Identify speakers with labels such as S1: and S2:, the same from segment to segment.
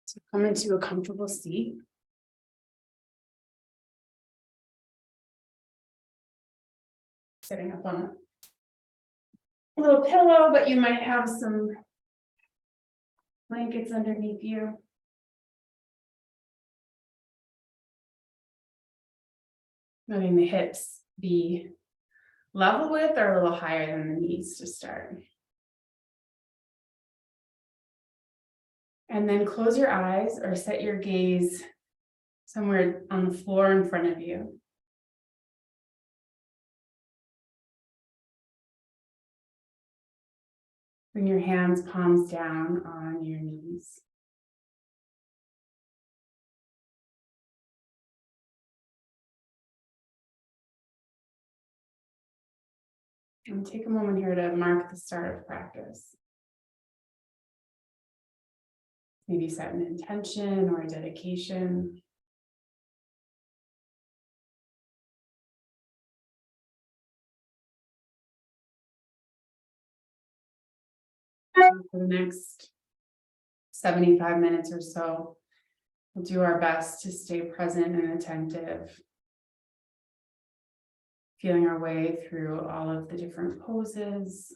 S1: So come into a comfortable seat. Sitting up on a little pillow, but you might have some blankets underneath you. Letting the hips be level with or a little higher than the knees to start. And then close your eyes or set your gaze somewhere on the floor in front of you. Bring your hands, palms down on your knees. And take a moment here to mark the start of practice. Maybe set an intention or a dedication. For the next 75 minutes or so, we'll do our best to stay present and attentive, feeling our way through all of the different poses.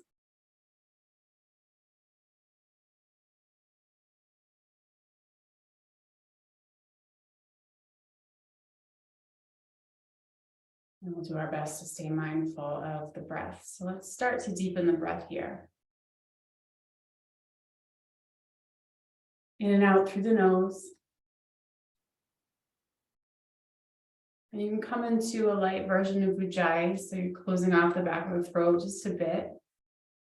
S1: And we'll do our best to stay mindful of the breath. So let's start to deepen the breath here. In and out through the nose. And you can come into a light version of Ujjayi, so you're closing off the back of the throat just a bit.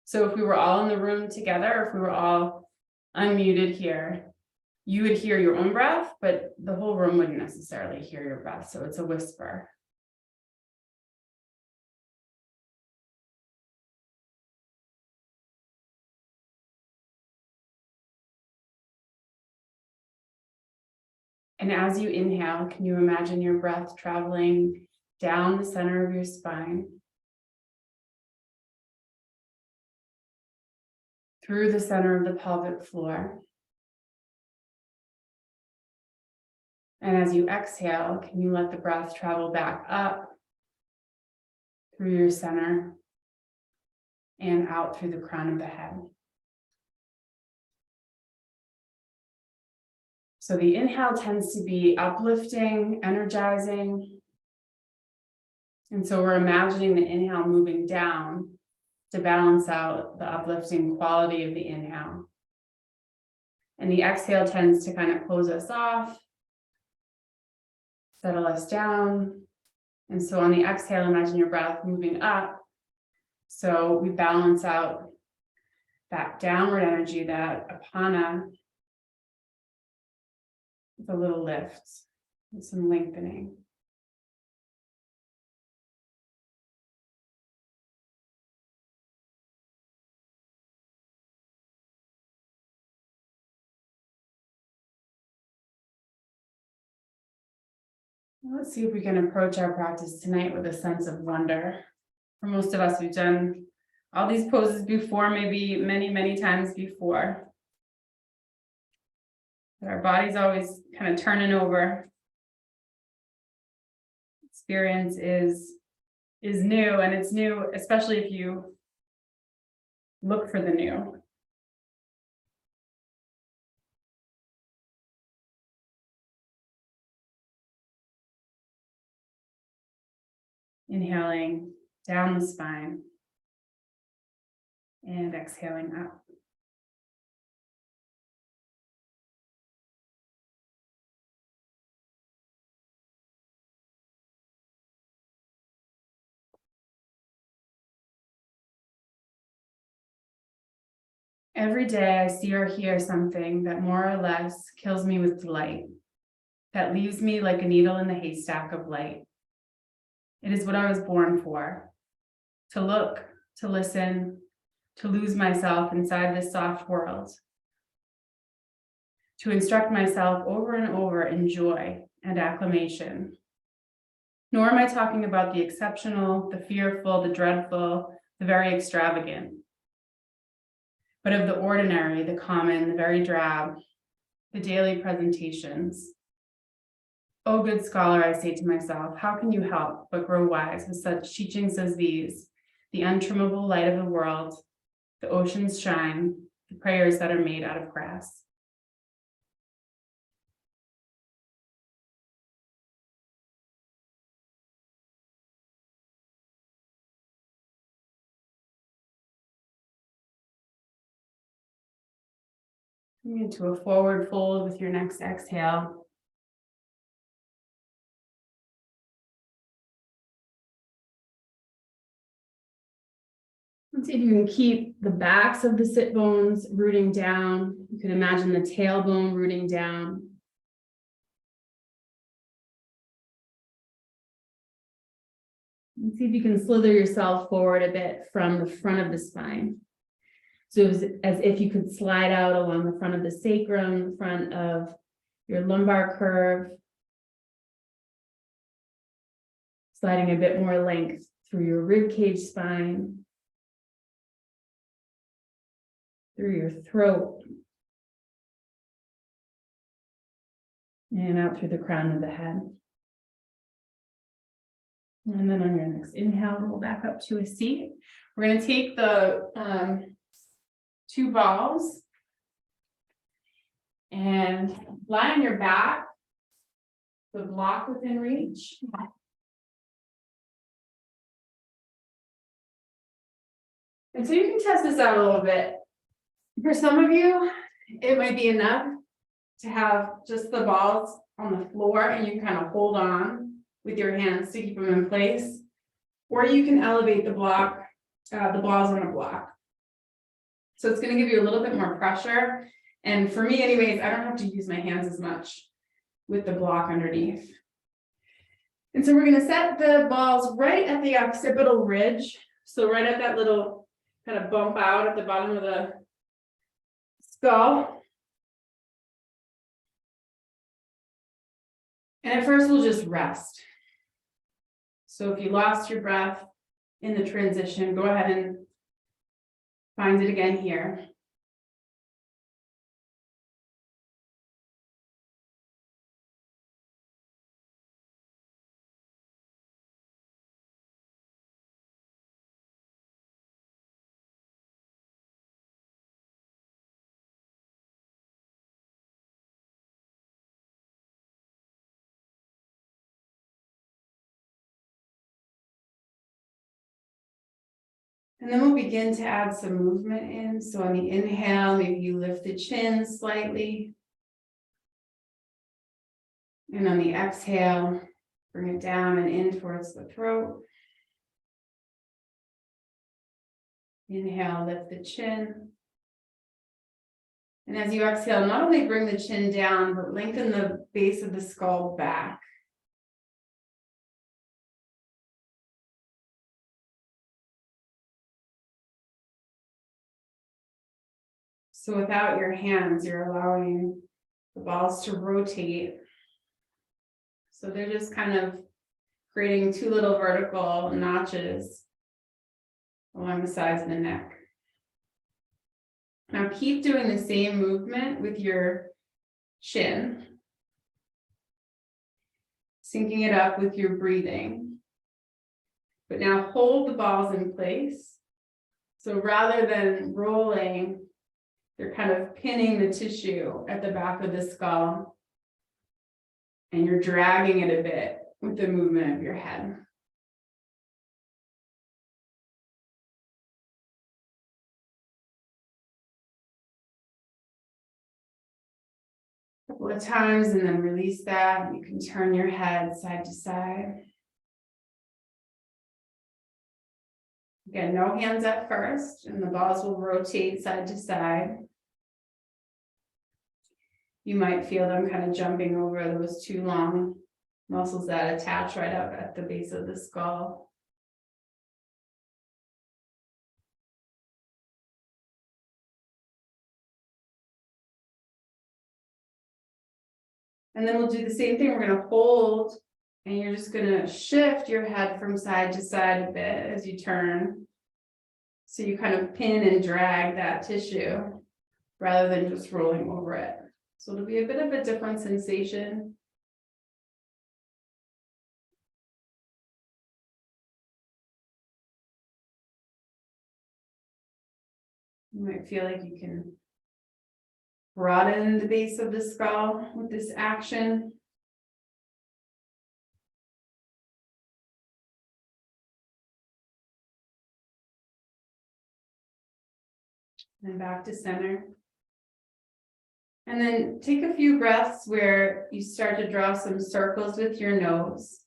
S1: So if we were all in the room together, if we were all unmuted here, you would hear your own breath, but the whole room wouldn't necessarily hear your breath. So it's a whisper. And as you inhale, can you imagine your breath traveling down the center of your spine, through the center of the pelvic floor? And as you exhale, can you let the breath travel back up through your center and out through the crown of the head? So the inhale tends to be uplifting, energizing. And so we're imagining the inhale moving down to balance out the uplifting quality of the inhale. And the exhale tends to kind of close us off, settle us down. And so on the exhale, imagine your breath moving up. So we balance out that downward energy, that apana, with a little lift and some lengthening. Let's see if we can approach our practice tonight with a sense of wonder. For most of us, we've done all these poses before, maybe many, many times before. But our body's always kind of turning over. Experience is new, and it's new, especially if you look for the new. Inhaling down the spine and exhaling up. Every day I see or hear something that more or less kills me with delight, that leaves me like a needle in the haystack of light. It is what I was born for, to look, to listen, to lose myself inside this soft world, to instruct myself over and over in joy and acclamation. Nor am I talking about the exceptional, the fearful, the dreadful, the very extravagant, but of the ordinary, the common, the very drab, the daily presentations. O good scholar, I say to myself, how can you help but grow wise with such teachings as these, the untrimmable light of the world, the oceans shine, the prayers that are made out of grass. Into a forward fold with your next exhale. Let's see if you can keep the backs of the sit bones rooting down. You can imagine the tailbone rooting down. And see if you can slither yourself forward a bit from the front of the spine. So as if you could slide out along the front of the sacrum, the front of your lumbar curve, sliding a bit more length through your rib cage spine, through your throat, and out through the crown of the head. And then on your next inhale, roll back up to a seat. We're going to take the 2 balls and lie on your back, the block within reach. And so you can test this out a little bit. For some of you, it might be enough to have just the balls on the floor and you can kind of hold on with your hands to keep them in place. Or you can elevate the block, the balls on a block. So it's going to give you a little bit more pressure. And for me anyways, I don't have to use my hands as much with the block underneath. And so we're going to set the balls right at the occipital ridge. So right at that little kind of bump out at the bottom of the skull. And at first we'll just rest. So if you lost your breath in the transition, go ahead and find it again here. And then we'll begin to add some movement in. So on the inhale, maybe you lift the chin slightly. And on the exhale, bring it down and in towards the throat. Inhale, lift the chin. And as you exhale, not only bring the chin down, but lengthen the base of the skull back. So without your hands, you're allowing the balls to rotate. So they're just kind of creating 2 little vertical notches along the sides of the neck. Now keep doing the same movement with your chin, syncing it up with your breathing. But now hold the balls in place. So rather than rolling, you're kind of pinning the tissue at the back of the skull, and you're dragging it a bit with the movement of your head. A couple of times and then release that. You can turn your head side to side. Again, no hands at first, and the balls will rotate side to side. You might feel them kind of jumping over those 2 long muscles that attach right up at the base of the skull. And then we'll do the same thing. We're going to hold, and you're just going to shift your head from side to side a bit as you turn. So you kind of pin and drag that tissue rather than just rolling over it. So it'll be a bit of a different sensation. You might feel like you can broaden the base of the skull with this action. And back to center. And then take a few breaths where you start to draw some circles with your nose.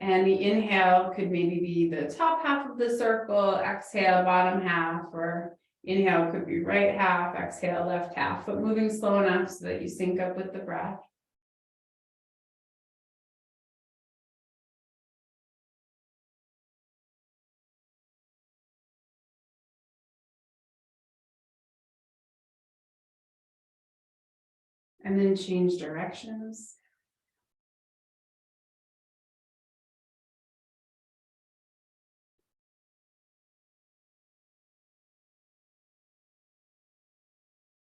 S1: And the inhale could maybe be the top half of the circle, exhale, bottom half, or inhale could be right half, exhale, left half, but moving slow enough so that you sync up with the breath. And then change directions.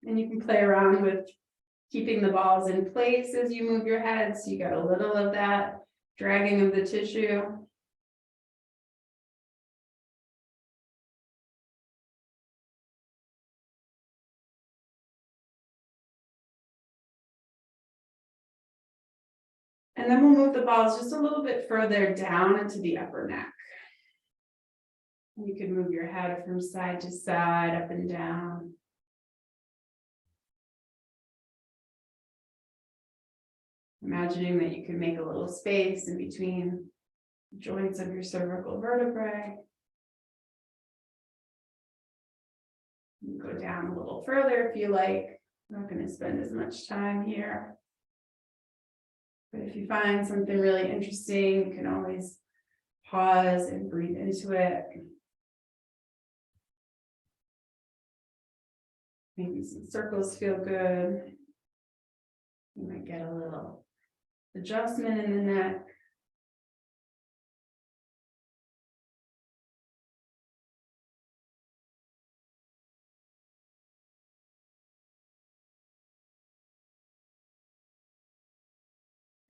S1: And you can play around with keeping the balls in place as you move your head. So you got a little of that dragging of the tissue. And then we'll move the balls just a little bit further down into the upper neck. You can move your head from side to side, up and down. Imagining that you can make a little space in between the joints of your cervical vertebrae. You can go down a little further if you like. I'm not going to spend as much time here. But if you find something really interesting, you can always pause and breathe into it. Maybe some circles feel good. You might get a little adjustment in the neck.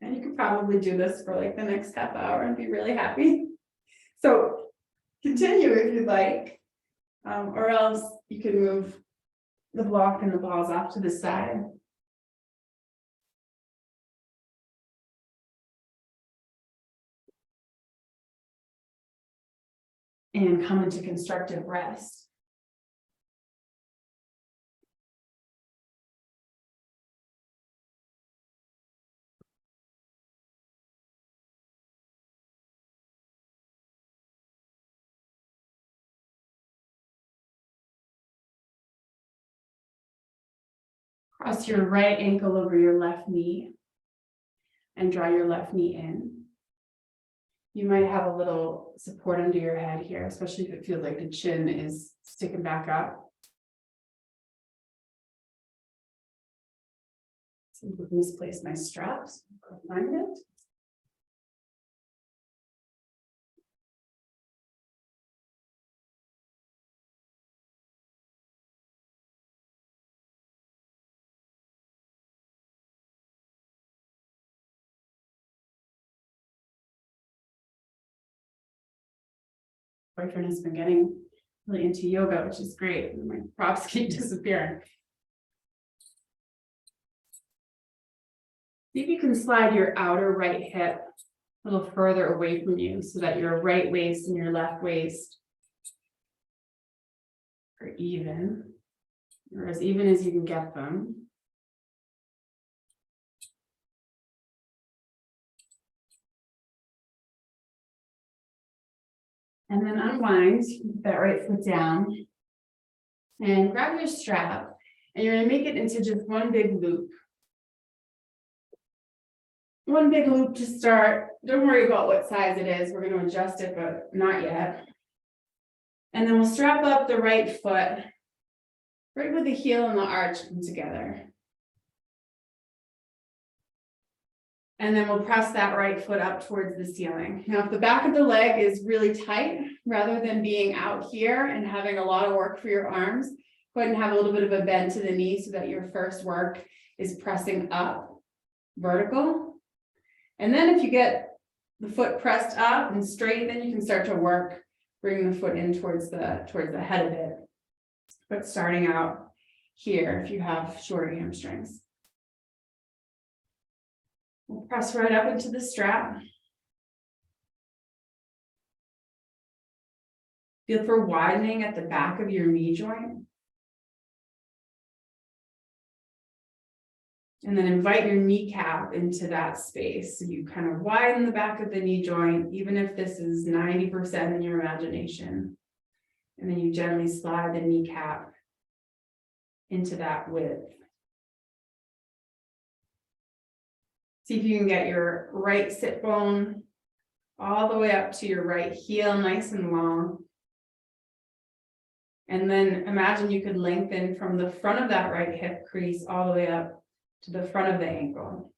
S1: And you could probably do this for like the next half hour and be really happy. So continue if you'd like, or else you can move the block and the balls off to the side. And come into constructive rest. Cross your right ankle over your left knee and draw your left knee in. You might have a little support under your head here, especially if it feels like the chin is sticking back up. So I've misplaced my straps. Go find it. Boyfriend has been getting really into yoga, which is great. My props keep disappearing. See if you can slide your outer right hip a little further away from you so that your right waist and your left waist are even, or as even as you can get them. And then unwind, put that right foot down and grab your strap, and you're going to make it into just one big loop. One big loop to start. Don't worry about what size it is. We're going to adjust it, but not yet. And then we'll strap up the right foot right where the heel and the arch come together. And then we'll press that right foot up towards the ceiling. Now, if the back of the leg is really tight, rather than being out here and having a lot of work for your arms, Go ahead and have a little bit of a bend to the knee so that your first work is pressing up, vertical. And then if you get the foot pressed up and straight, then you can start to work, bring the foot in towards the head of it. But starting out here, if you have shorter hamstrings. We'll press right up into the strap. Feel for widening at the back of your knee joint. And then invite your kneecap into that space. So you kind of widen the back of the knee joint, even if this is 90% in your imagination. And then you gently slide the kneecap into that width. See if you can get your right sit bone all the way up to your right heel, nice and long. And then imagine you could lengthen from the front of that right hip crease all the way up to the front of the ankle.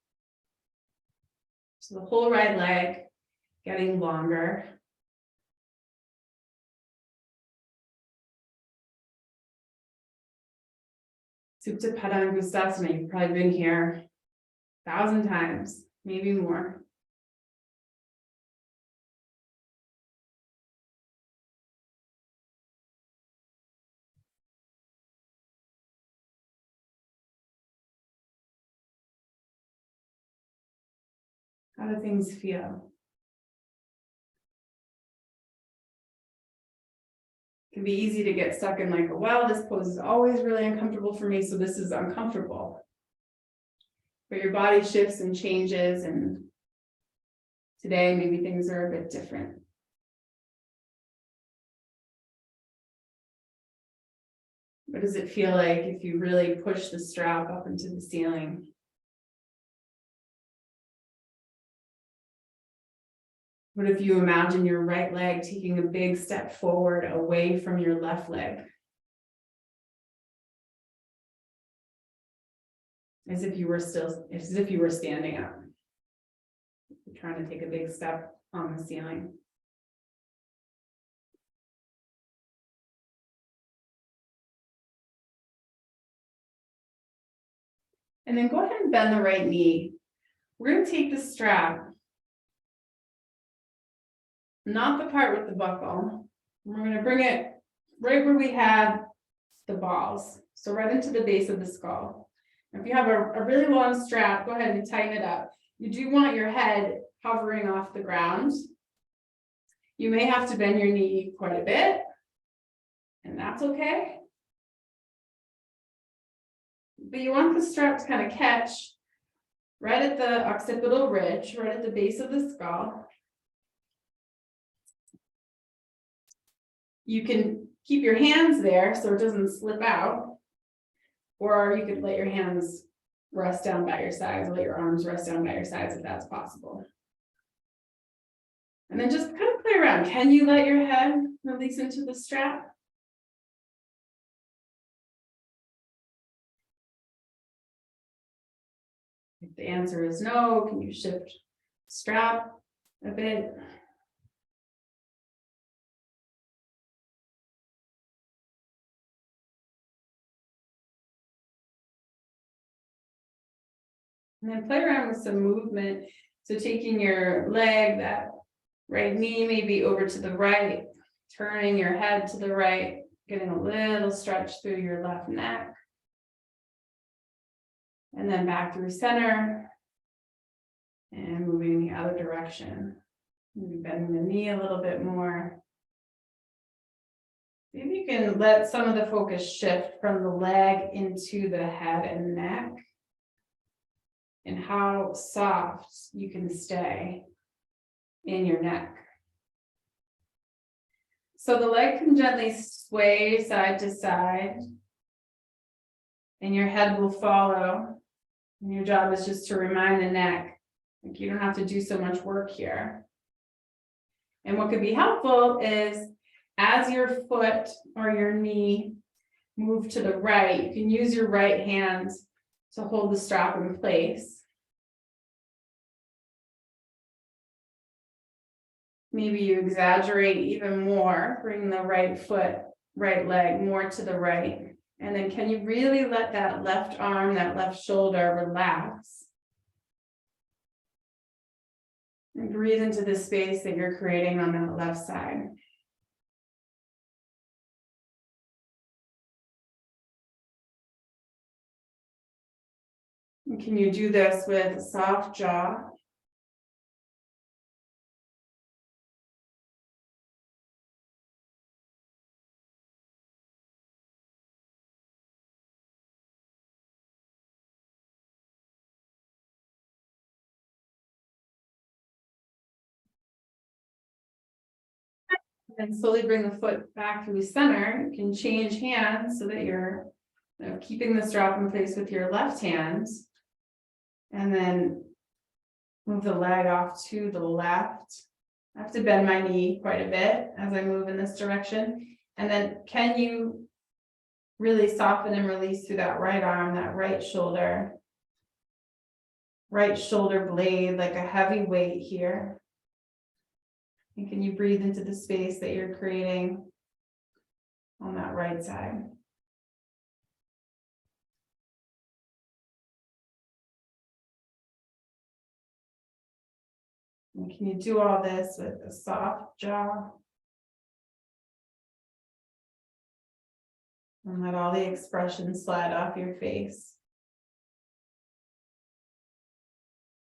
S1: So the whole right leg getting longer. Supta Padangustasana, you've probably been here 1,000 times, maybe more. How do things feel? It can be easy to get stuck in like, well, this pose is always really uncomfortable for me, so this is uncomfortable. But your body shifts and changes, and today maybe things are a bit different. What does it feel like if you really push the strap up into the ceiling? What if you imagine your right leg taking a big step forward away from your left leg? As if you were standing up. You're trying to take a big step on the ceiling. And then go ahead and bend the right knee. We're going to take the strap, not the part with the buckle. We're going to bring it right where we have the balls. So right into the base of the skull. If you have a really long strap, go ahead and tighten it up. You do want your head hovering off the ground. You may have to bend your knee quite a bit, and that's okay. But you want the strap to kind of catch right at the occipital ridge, right at the base of the skull. You can keep your hands there so it doesn't slip out, or you could let your hands rest down by your sides, let your arms rest down by your sides if that's possible. And then just kind of play around. Can you let your head release into the strap? If the answer is no, can you shift strap a bit? And then play around with some movement. So taking your leg, that right knee maybe over to the right, turning your head to the right, getting a little stretch through your left neck. And then back through center and moving in the other direction. Maybe bending the knee a little bit more. Maybe you can let some of the focus shift from the leg into the head and neck, and how soft you can stay in your neck. So the leg can gently sway side to side, and your head will follow. And your job is just to remind the neck, like you don't have to do so much work here. And what could be helpful is as your foot or your knee move to the right, you can use your right hand to hold the strap in place. Maybe you exaggerate even more, bring the right foot, right leg more to the right, And then can you really let that left arm, that left shoulder relax? And breathe into the space that you're creating on that left side. And can you do this with a soft jaw? And slowly bring the foot back through center. You can change hands so that you're keeping the strap in place with your left hand. And then move the leg off to the left. I have to bend my knee quite a bit as I move in this direction. And then can you really soften and release through that right arm, that right shoulder blade, like a heavy weight here. And can you breathe into the space that you're creating on that right side? And can you do all this with a soft jaw? And let all the expression slide off your face.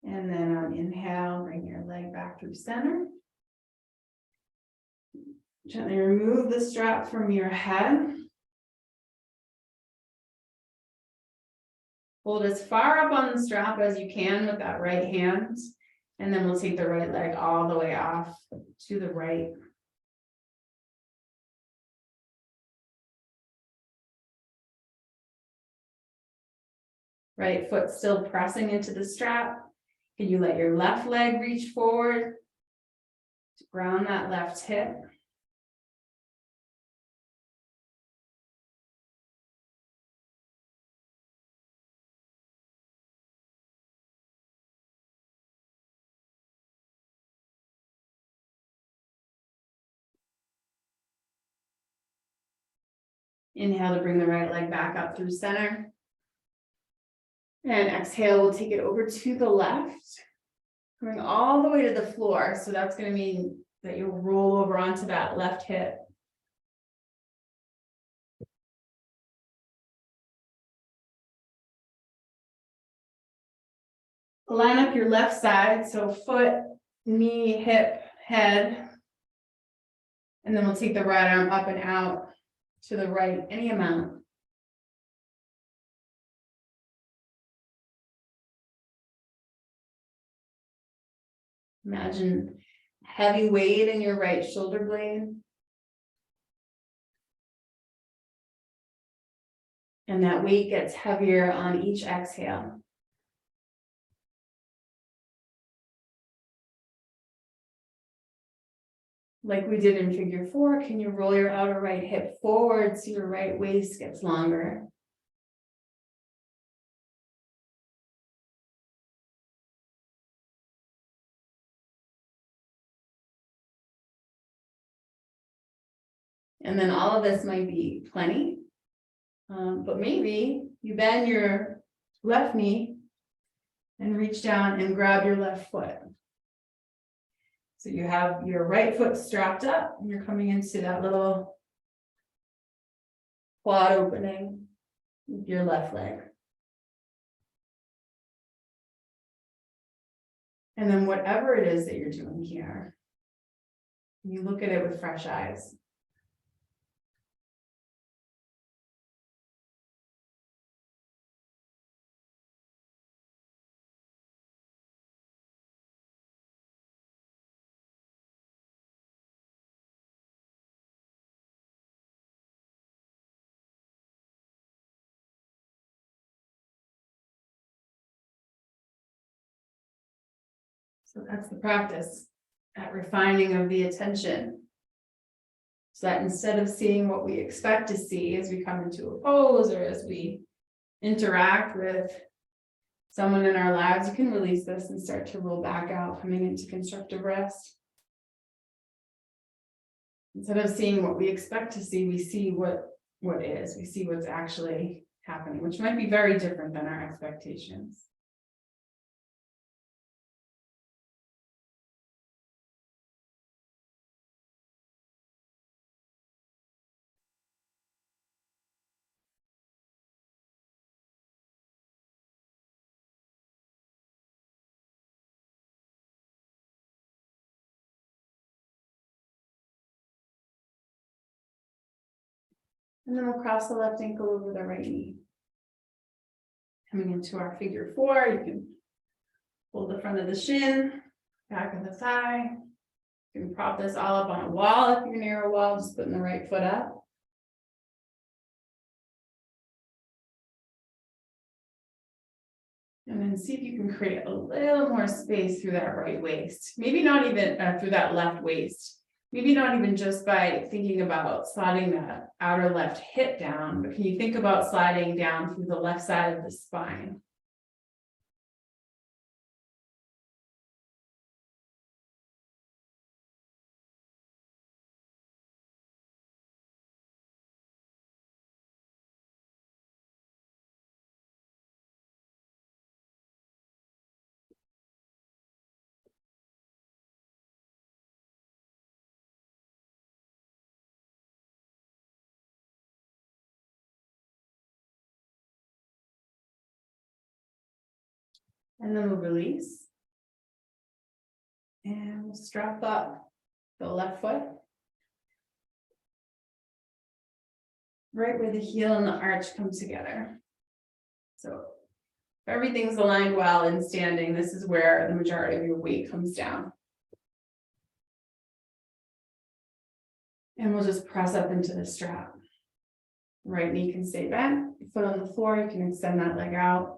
S1: And then on inhale, bring your leg back through center. Gently remove the strap from your head. Hold as far up on the strap as you can with that right hand. And then we'll take the right leg all the way off to the right. Right foot still pressing into the strap. Can you let your left leg reach forward to ground that left hip? Inhale to bring the right leg back up through center. And exhale, we'll take it over to the left, coming all the way to the floor. So that's going to mean that you'll roll over onto that left hip. Line up your left side, so foot, knee, hip, head. And then we'll take the right arm up and out to the right, any amount. Imagine heavy weight in your right shoulder blade. And that weight gets heavier on each exhale. Like we did in figure 4, can you roll your outer right hip forward so your right waist gets longer? And then all of this might be plenty, but maybe you bend your left knee and reach down and grab your left foot. So you have your right foot strapped up and you're coming into that little quad opening with your left leg. And then whatever it is that you're doing here, you look at it with fresh eyes. So that's the practice, that refining of the attention. So that instead of seeing what we expect to see as we come into a pose or as we interact with someone in our lives, you can release this and start to roll back out, coming into constructive rest. Instead of seeing what we expect to see, we see what what is. We see what's actually happening, which might be very different than our expectations. And then we'll cross the left ankle over the right knee. Coming into our figure 4, you can hold the front of the shin, back of the thigh. You can prop this all up on a wall. If you're near a wall, just putting the right foot up. And then see if you can create a little more space through that right waist. Maybe not even through that left waist. Maybe not even just by thinking about sliding that outer left hip down, but can you think about sliding down through the left side of the spine? And then we'll release. And we'll strap up the left foot. Right where the heel and the arch come together. So if everything's aligned well in standing, this is where the majority of your weight comes down. And we'll just press up into the strap. Right knee can stay bent, foot on the floor, you can extend that leg out.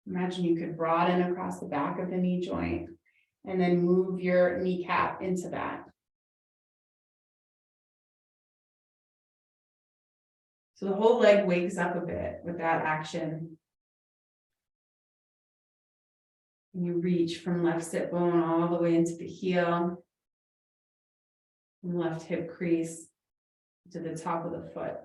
S1: Imagine you could broaden across the back of the knee joint and then move your kneecap into that. So the whole leg wakes up a bit with that action. And you reach from left sit bone all the way into the heel, and left hip crease to the top of the foot.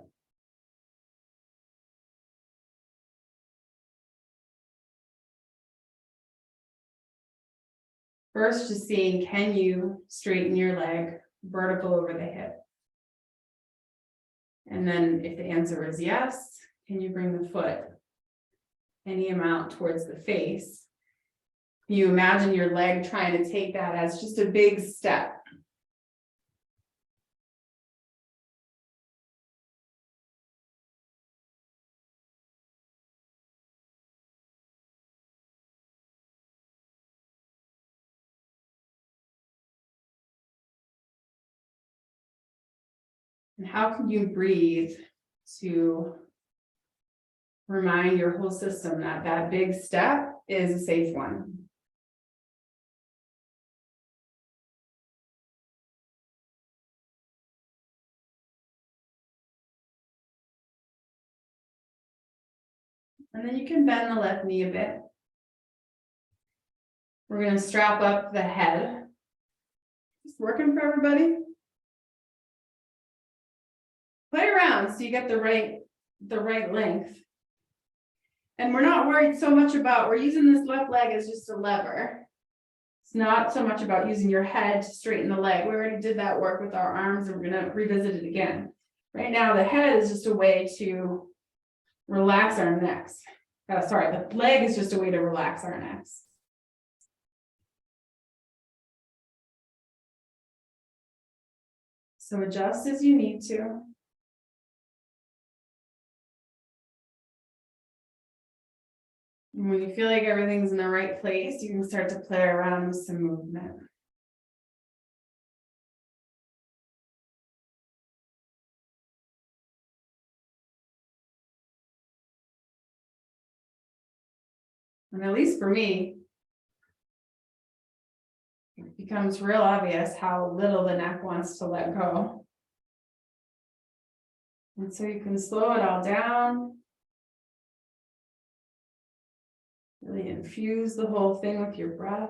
S1: First, just seeing, can you straighten your leg vertical over the hip? And then if the answer is yes, can you bring the foot any amount towards the face? Can you imagine your leg trying to take that as just a big step? And how can you breathe to remind your whole system that that big step is a safe one? And then you can bend the left knee a bit. We're going to strap up the head. Just working for everybody. Play around so you get the right length. And we're not worried so much about, we're using this left leg as just a lever. It's not so much about using your head to straighten the leg. We already did that work with our arms, and we're going to revisit it again. Right now, the head is just a way to relax our necks. The leg is just a way to relax our necks. So adjust as you need to. And when you feel like everything's in the right place, you can start to play around with some movement. And at least for me, it becomes real obvious how little the neck wants to let go. And so you can slow it all down. Really infuse the whole thing with your breath.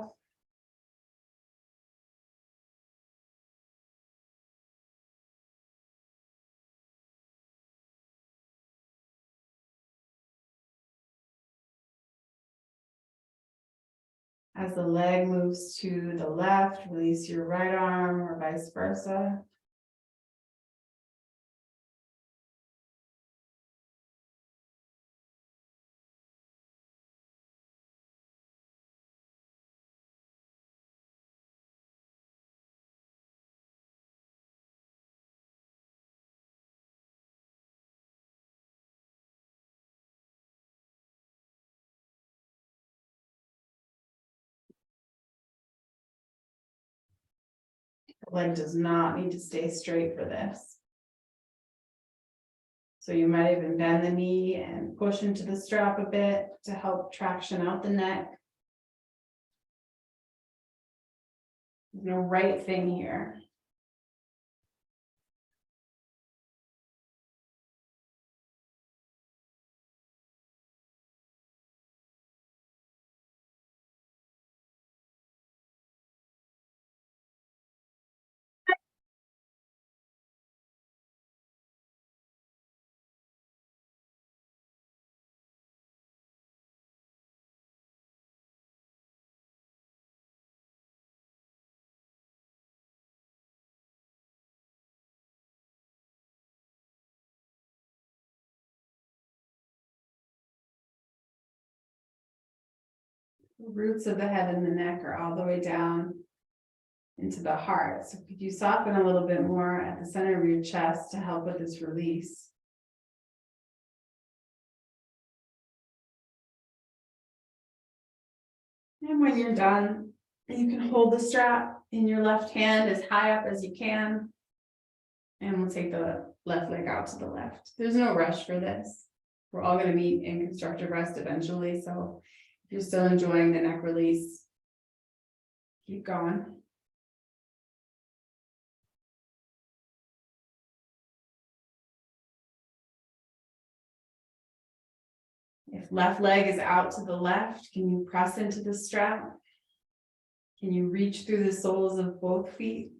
S1: As the leg moves to the left, release your right arm or vice versa. The leg does not need to stay straight for this. So you might even bend the knee and push into the strap a bit to help traction out the neck. There's no right thing here. The roots of the head and the neck are all the way down into the heart. So could you soften a little bit more at the center of your chest to help with this release? And when you're done, you can hold the strap in your left hand as high up as you can. And we'll take the left leg out to the left. There's no rush for this. We're all going to meet in constructive rest eventually. So if you're still enjoying the neck release, keep going. If left leg is out to the left, can you press into the strap? Can you reach through the soles of both feet?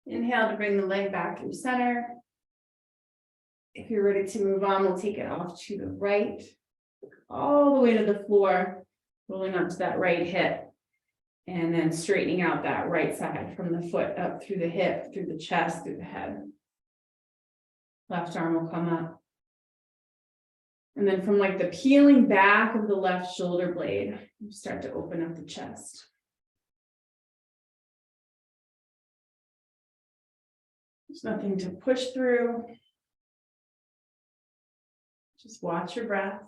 S1: Inhale to bring the leg back through center. If you're ready to move on, we'll take it off to the right, all the way to the floor, rolling up to that right hip, and then straightening out that right side from the foot up through the hip, through the chest, through the head. Left arm will come up. And then from like the peeling back of the left shoulder blade, you start to open up the chest. There's nothing to push through. Just watch your breath.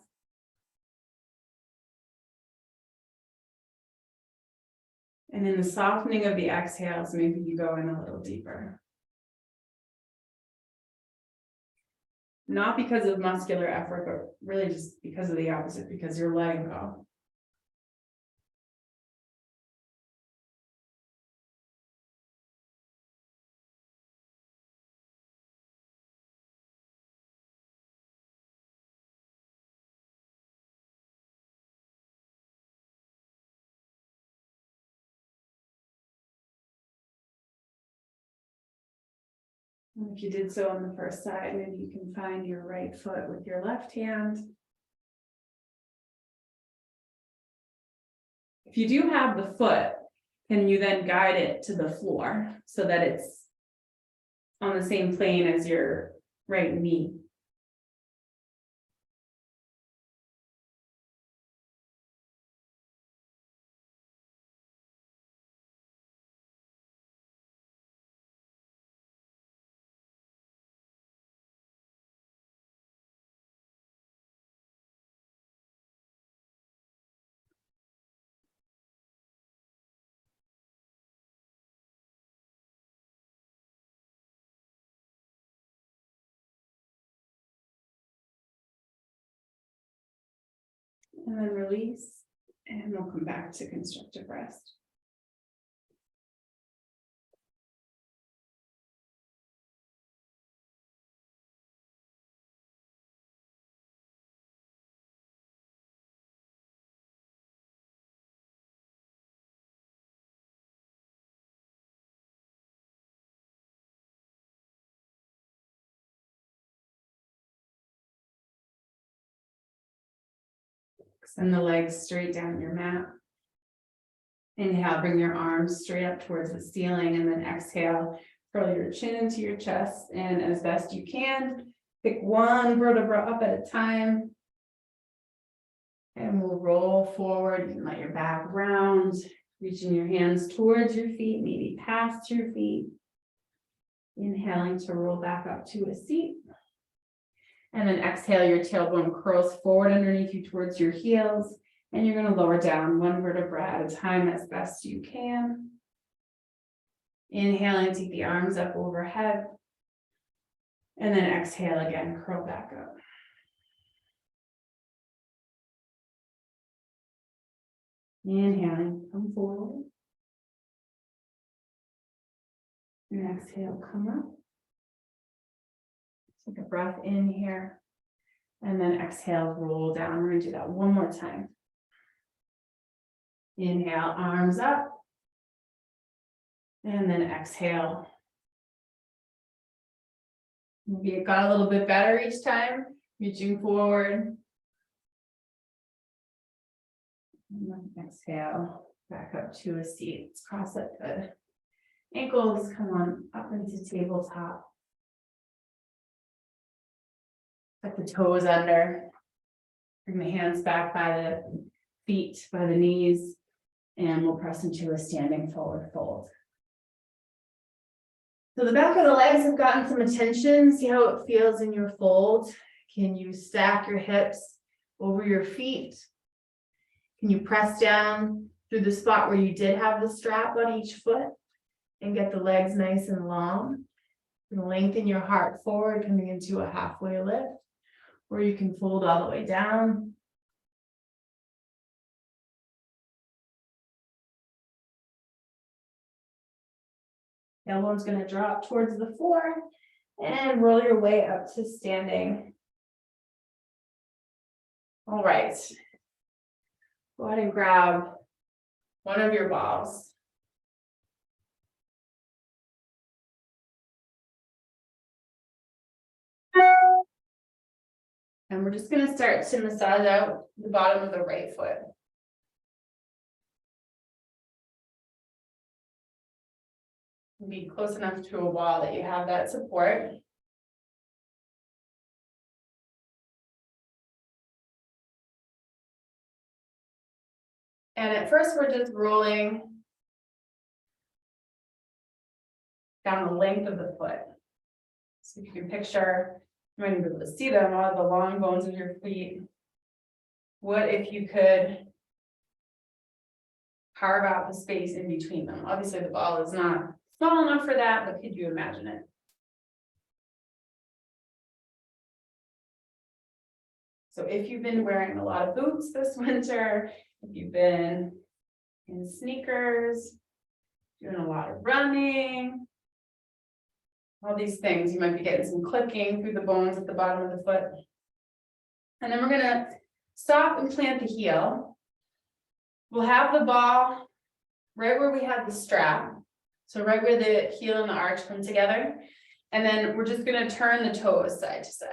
S1: And in the softening of the exhales, maybe you go in a little deeper. Not because of muscular effort, but really just because of the opposite, because you're letting go. And if you did so on the first side, maybe you can find your right foot with your left hand. If you do have the foot, can you then guide it to the floor so that it's on the same plane as your right knee? and then release, and we'll come back to constructive rest. Send the legs straight down your mat. Inhale, bring your arms straight up towards the ceiling, and then exhale, curl your chin into your chest, and as best you can, pick one vertebra up at a time. And we'll roll forward. You can let your back round, reaching your hands towards your feet, maybe past your feet. Inhaling to roll back up to a seat. And then exhale, your tailbone curls forward underneath you towards your heels. And you're going to lower down one vertebra at a time as best you can. Inhaling, take the arms up overhead. And then exhale again, curl back up. Inhaling, come forward. And exhale, come up. Take a breath in here. And then exhale, roll down. We're going to do that one more time. Inhale, arms up. And then exhale. Maybe it got a little bit better each time. Reaching forward. And then exhale, back up to a seat. Let's cross up the ankles. Come on up into tabletop. Tuck the toes under. Bring the hands back by the feet, by the knees. And we'll press into a standing forward fold. So the back of the legs have gotten some attention. See how it feels in your fold. Can you stack your hips over your feet? Can you press down through the spot where you did have the strap on each foot and get the legs nice and long? You can lengthen your heart forward, coming into a halfway lift, or you can fold all the way down. Elbow's going to drop towards the floor and roll your way up to standing. All right. Go ahead and grab one of your balls. And we're just going to start to massage out the bottom of the right foot. Be close enough to a wall that you have that support. And at first, we're just rolling down the length of the foot. So if you can picture, you might be able to see them, all the long bones of your feet. What if you could carve out the space in between them? Obviously, the ball is not small enough for that, but could you imagine it? So if you've been wearing a lot of boots this winter, if you've been in sneakers, doing a lot of running, all these things, you might be getting some clicking through the bones at the bottom of the foot. And then we're going to stop and plant the heel. We'll have the ball right where we have the strap. So right where the heel and the arch come together. And then we're just going to turn the toes side to side.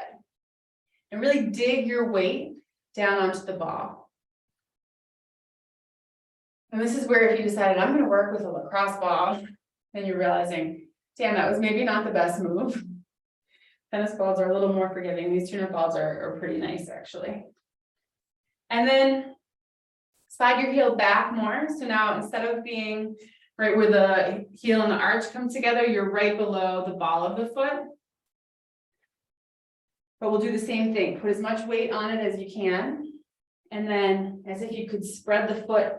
S1: And really dig your weight down onto the ball. And this is where if you decided, I'm going to work with a lacrosse ball, and you're realizing, damn, that was maybe not the best move. Tennis balls are a little more forgiving. These tuner balls are pretty nice, actually. And then slide your heel back more. So now instead of being right where the heel and the arch come together, you're right below the ball of the foot. But we'll do the same thing. Put as much weight on it as you can. And then as if you could spread the foot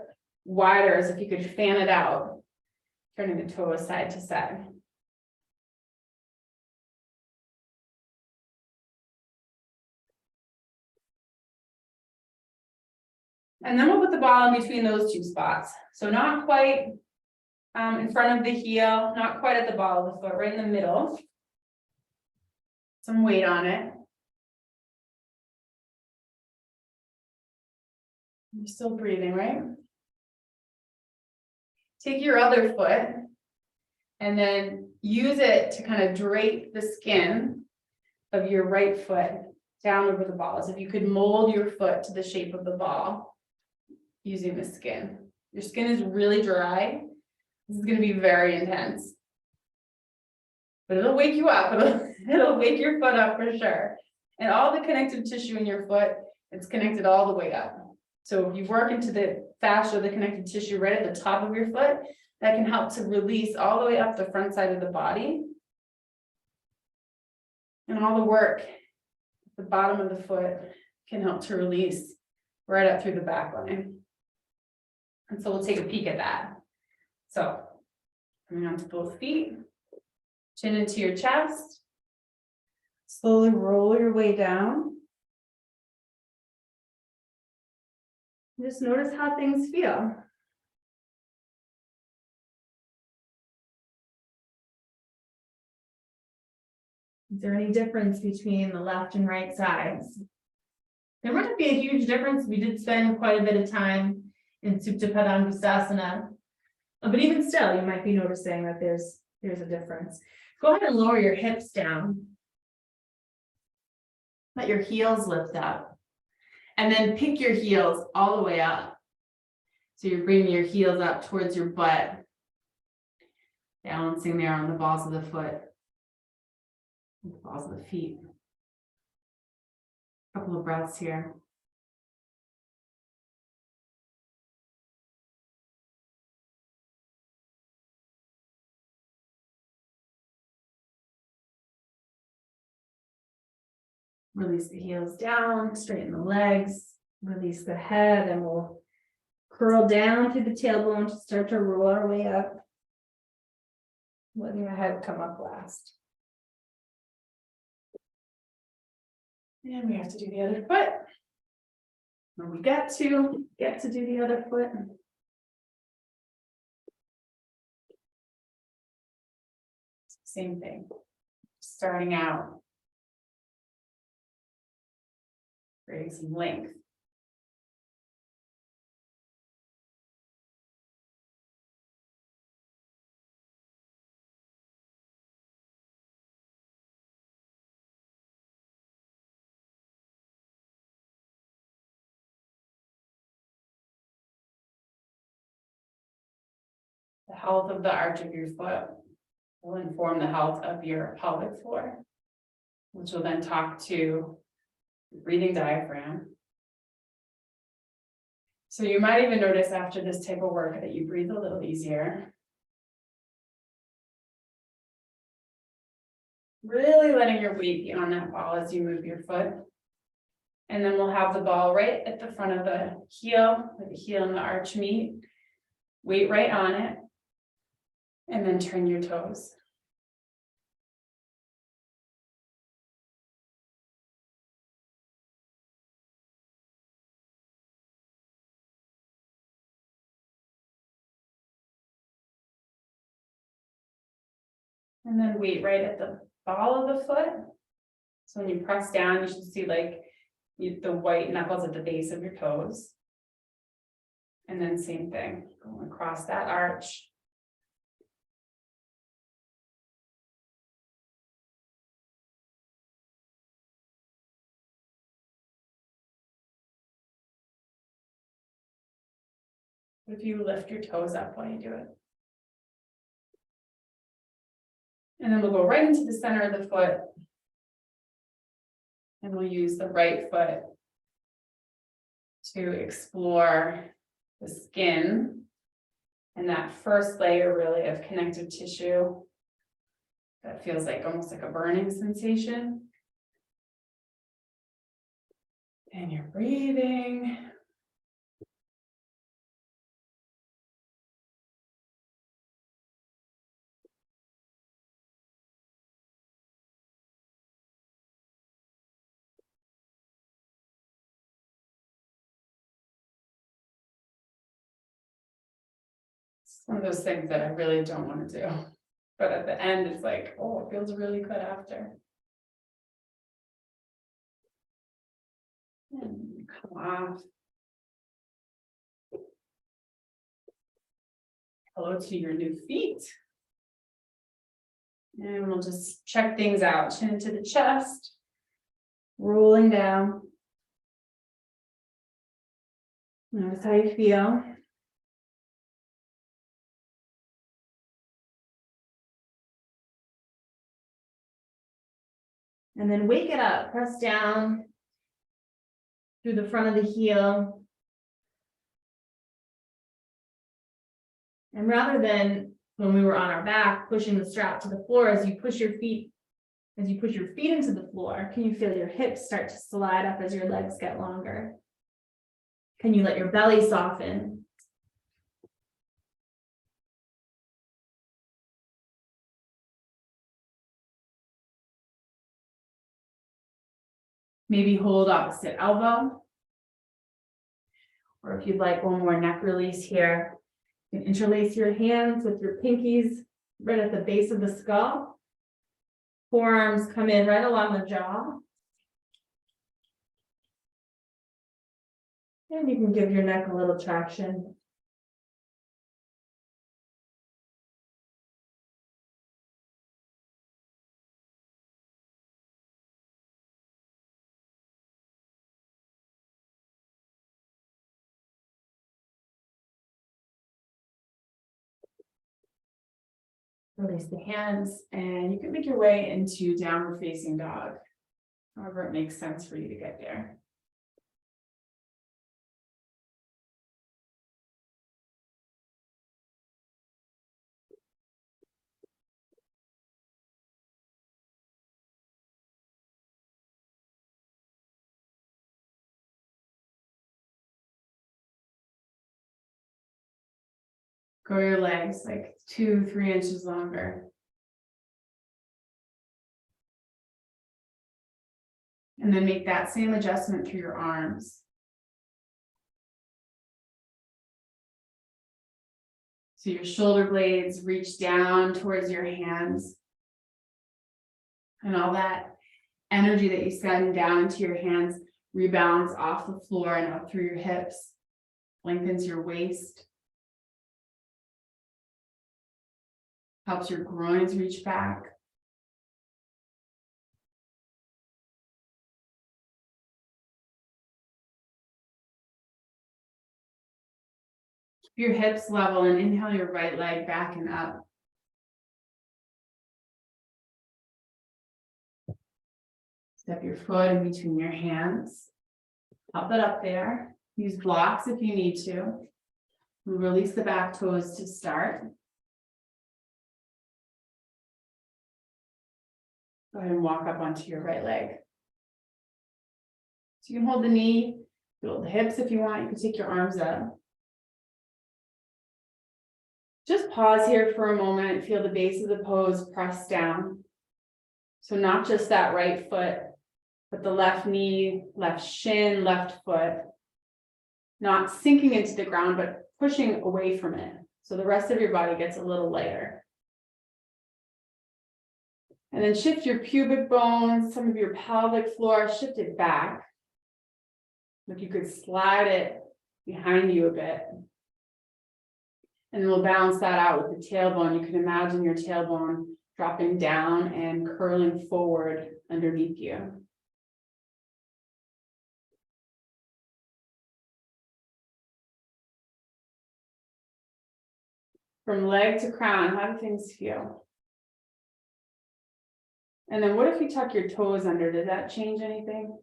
S1: wider, as if you could fan it out, turning the toes side to side. And then we'll put the ball in between those two spots. So not quite in front of the heel, not quite at the ball of the foot, right in the middle. Some weight on it. You're still breathing, right? Take your other foot and then use it to kind of drape the skin of your right foot down over the ball. As if you could mold your foot to the shape of the ball using the skin. Your skin is really dry. This is going to be very intense. But it'll wake you up. It'll wake your foot up for sure. And all the connective tissue in your foot, it's connected all the way up. So if you work into the fascia, the connective tissue right at the top of your foot, that can help to release all the way up the front side of the body. And all the work at the bottom of the foot can help to release right up through the back line. And so we'll take a peek at that. So coming onto both feet, chin into your chest, slowly roll your way down. Just notice how things feel. Is there any difference between the left and right sides? There wouldn't be a huge difference. We did spend quite a bit of time in Supta Padangusthasana, but even still, you might be noticing that there's a difference. Go ahead and lower your hips down. Let your heels lift up. And then pick your heels all the way up. So you're bringing your heels up towards your butt. Balancing there on the balls of the foot. The balls of the feet. A couple of breaths here. Release the heels down, straighten the legs, release the head, and we'll curl down through the tailbone to start to roll our way up. Letting the head come up last. And we have to do the other foot. When we get to do the other foot. Same thing. Starting out. Creating some length. The health of the arch of your foot will inform the health of your pelvic floor, which will then talk to the breathing diaphragm. So you might even notice after this type of work that you breathe a little easier. Really letting your weight be on that ball as you move your foot. And then we'll have the ball right at the front of the heel, where the heel and the arch meet. Weight right on it. And then turn your toes. And then weight right at the ball of the foot. So when you press down, you should see like the white knuckles at the base of your toes. And then same thing, going across that arch. If you lift your toes up while you do it. And then we'll go right into the center of the foot. And we'll use the right foot to explore the skin and that first layer really of connective tissue that feels like almost like a burning sensation. And you're breathing. one of those things that I really don't want to do. But at the end, it's like, oh, it feels really good after. And come off. Hello to your new feet. And we'll just check things out. Chin into the chest. Rolling down. Notice how you feel. And then wake it up. Press down through the front of the heel. And rather than when we were on our back, pushing the strap to the floor, as you push your feet into the floor, can you feel your hips start to slide up as your legs get longer? Can you let your belly soften? Maybe hold opposite elbow. Or if you'd like one more neck release here, you can interlace your hands with your pinkies right at the base of the skull. Forearms come in right along the jaw. And you can give your neck a little traction. Release the hands, and you can make your way into downward facing dog. However it makes sense for you to get there. Grow your legs like 2-3 inches longer. And then make that same adjustment through your arms. So your shoulder blades reach down towards your hands. And all that energy that you send down into your hands rebounds off the floor and up through your hips, lengthens your waist, helps your groins reach back. Keep your hips level and inhale your right leg back and up. Step your foot in between your hands. Pop it up there. Use blocks if you need to. Release the back toes to start. Go ahead and walk up onto your right leg. So you can hold the knee, hold the hips if you want. You can take your arms up. Just pause here for a moment. Feel the base of the pose press down. So not just that right foot, but the left knee, left shin, left foot. Not sinking into the ground, but pushing away from it. So the rest of your body gets a little lighter. And then shift your pubic bones, some of your pelvic floor, shift it back. If you could slide it behind you a bit. And we'll balance that out with the tailbone. You can imagine your tailbone dropping down and curling forward underneath you. From leg to crown, how do things feel? And then what if you tuck your toes under? Does that change anything?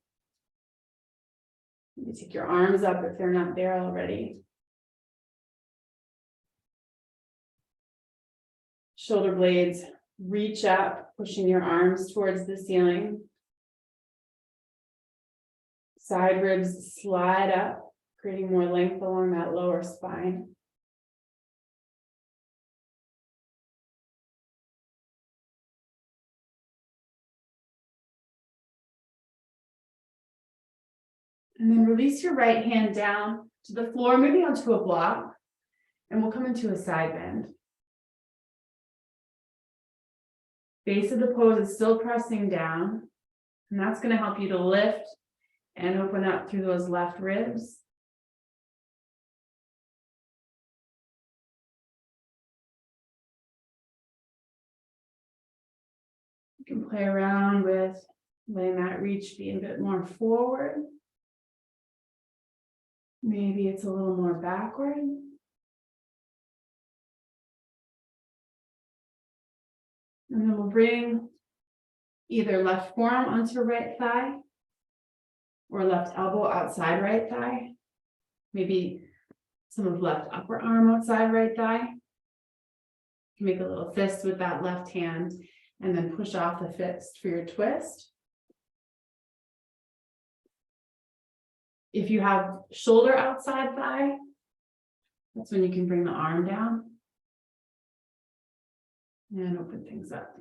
S1: You take your arms up if they're not there already. Shoulder blades reach up, pushing your arms towards the ceiling. Side ribs slide up, creating more length along that lower spine. And then release your right hand down to the floor, maybe onto a block. And we'll come into a side bend. Base of the pose is still pressing down, and that's going to help you to lift and open up through those left ribs. You can play around with letting that reach be a bit more forward. Maybe it's a little more backward. And then we'll bring either left forearm onto right thigh or left elbow outside right thigh. Maybe some of left upper arm outside right thigh. Make a little fist with that left hand and then push off the fist for your twist. If you have shoulder outside thigh, that's when you can bring the arm down and open things up.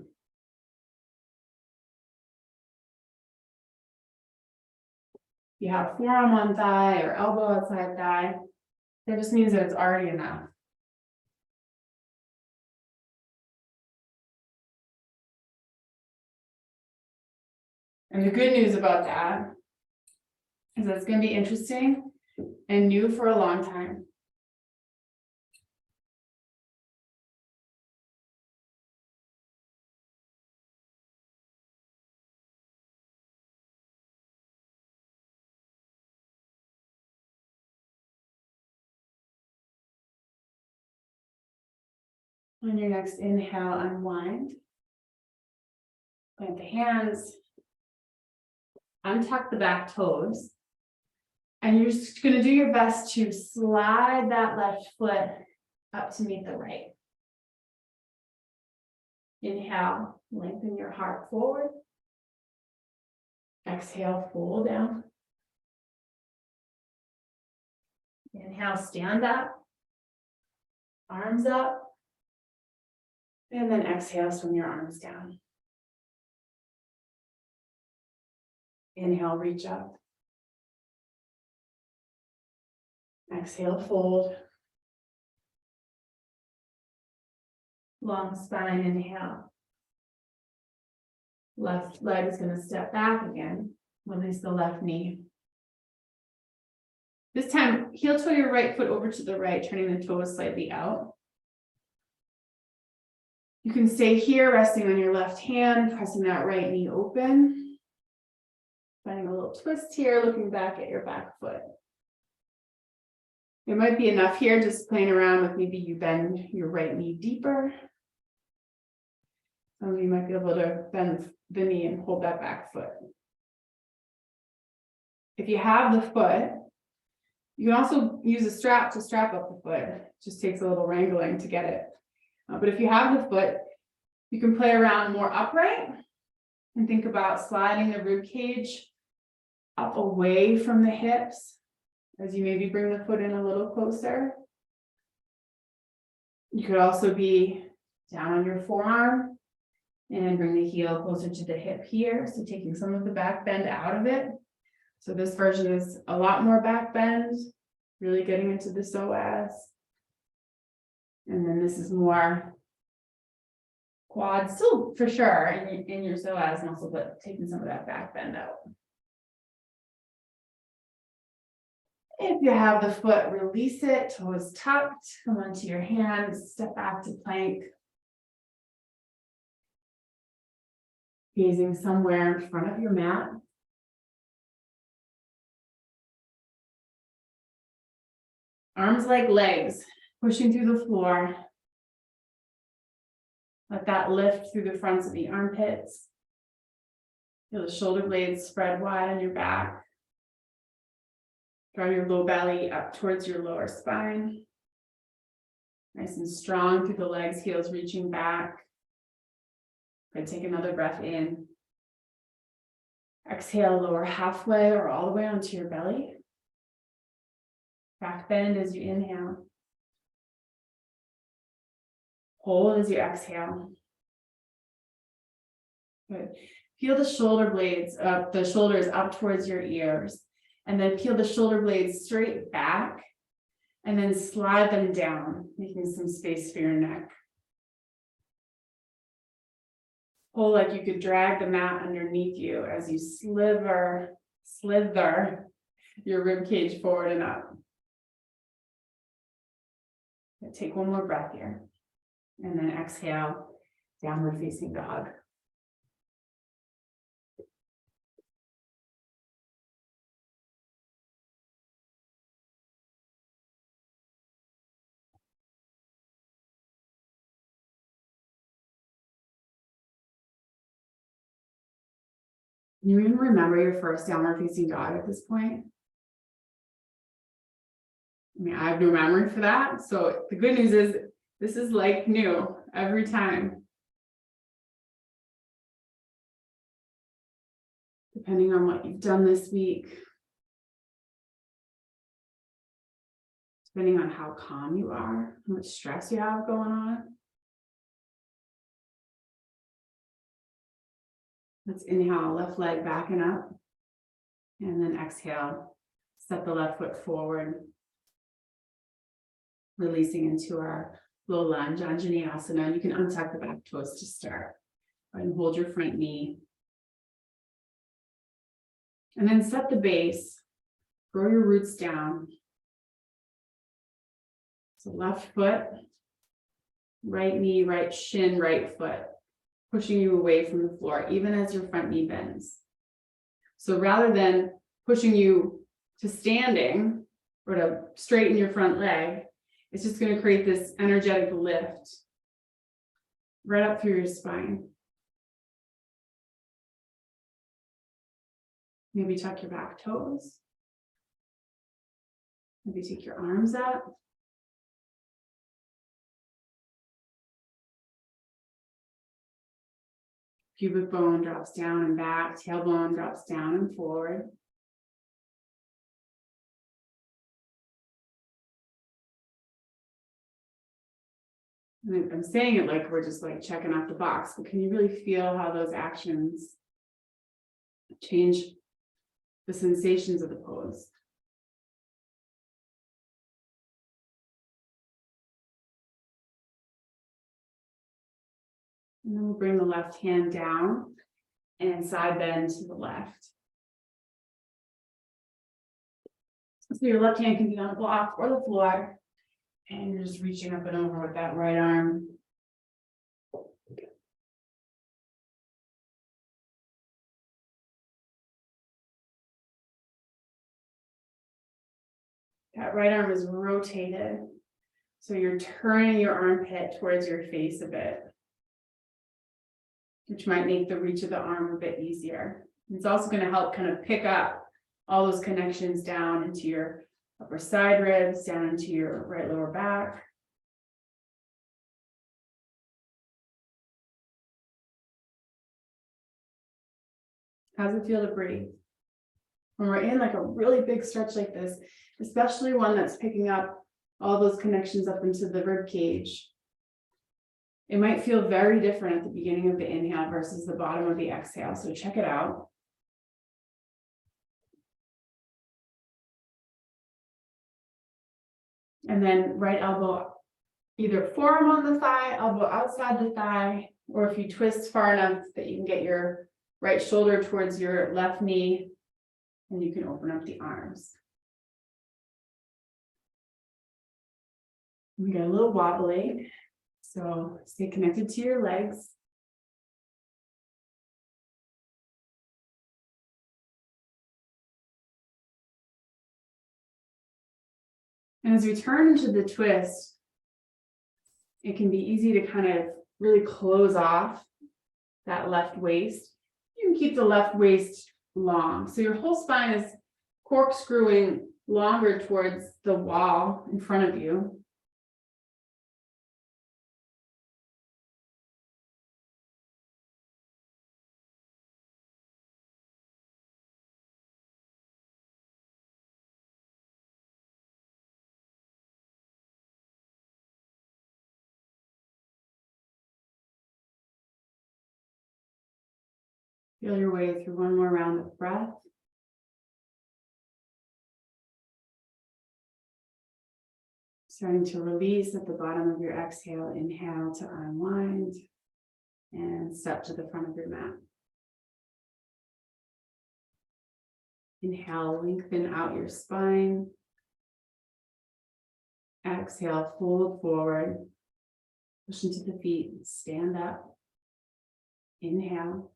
S1: If you have forearm on thigh or elbow outside thigh, that just means that it's already enough. And the good news about that is that it's going to be interesting and new for a long time. On your next inhale, unwind. Plant the hands. Untuck the back toes. And you're just going to do your best to slide that left foot up to meet the right. Inhale, lengthen your heart forward. Exhale, fold down. Inhale, stand up. Arms up. And then exhale, swing your arms down. Inhale, reach up. Exhale, fold. Long spine, inhale. Left leg is going to step back again. Release the left knee. This time, heel toe your right foot over to the right, turning the toes slightly out. You can stay here, resting on your left hand, pressing that right knee open. Finding a little twist here, looking back at your back foot. It might be enough here, just playing around with maybe you bend your right knee deeper. Some of you might be able to bend the knee and hold that back foot. If you have the foot, you can also use a strap to strap up the foot. It just takes a little wrangling to get it. But if you have the foot, you can play around more upright and think about sliding the rib cage up away from the hips as you maybe bring the foot in a little closer. You could also be down on your forearm and bring the heel closer to the hip here. So taking some of the back bend out of it. So this version is a lot more back bend, really getting into the psoas. And then this is more quad, still for sure in your psoas muscle, but taking some of that back bend out. If you have the foot, release it, toes tucked, come onto your hands, step back to plank. Gazing somewhere in front of your mat. Arms like legs, pushing through the floor. Let that lift through the fronts of the armpits. Feel the shoulder blades spread wide on your back. Draw your low belly up towards your lower spine. Nice and strong through the legs, heels reaching back. Good, take another breath in. Exhale, lower halfway or all the way onto your belly. Back bend as you inhale. Hold as you exhale. Good. Peel the shoulder blades up, the shoulders up towards your ears, and then peel the shoulder blades straight back And then slide them down, making some space for your neck. Pull like you could drag the mat underneath you as you slither your rib cage forward and up. Take one more breath here. And then exhale, downward facing dog. Can you even remember your first downward facing dog at this point? I mean, I have no memory for that. So the good news is this is like new every time. Depending on what you've done this week. Depending on how calm you are, how much stress you have going on. Let's inhale, left leg backing up. And then exhale, step the left foot forward. Releasing into our low lunge, Anjaneyasana. You can untuck the back toes to start. And hold your front knee. And then set the base. Grow your roots down. So left foot, right knee, right shin, right foot. Pushing you away from the floor, even as your front knee bends. So rather than pushing you to standing or to straighten your front leg, it's just going to create this energetic lift right up through your spine. Maybe tuck your back toes. Maybe take your arms up. Pubic bone drops down and back, tailbone drops down and forward. And I'm saying it like we're just like checking off the box, but can you really feel how those actions change the sensations of the pose? And then we'll bring the left hand down and side bend to the left. So your left hand can be on a block or the floor, and you're just reaching up and over with that right arm. That right arm is rotated. So you're turning your armpit towards your face a bit, which might make the reach of the arm a bit easier. It's also going to help kind of pick up all those connections down into your upper side ribs, down into your right lower back. How's it feel to breathe? When we're in like a really big stretch like this, especially one that's picking up all those connections up into the rib cage, it might feel very different at the beginning of the inhale versus the bottom of the exhale. So check it out. And then right elbow, either forearm on the thigh, elbow outside the thigh, or if you twist far enough that you can get your right shoulder towards your left knee, and you can open up the arms. We get a little wobbly, so stay connected to your legs. And as we turn into the twist, it can be easy to kind of really close off that left waist. You can keep the left waist long. So your whole spine is corkscrewing longer towards the wall in front of you. Feel your way through one more round of breath. Starting to release at the bottom of your exhale. Inhale to unwind and step to the front of your mat. Inhale, lengthen out your spine. Exhale, fold forward. Push into the feet, stand up. Inhale.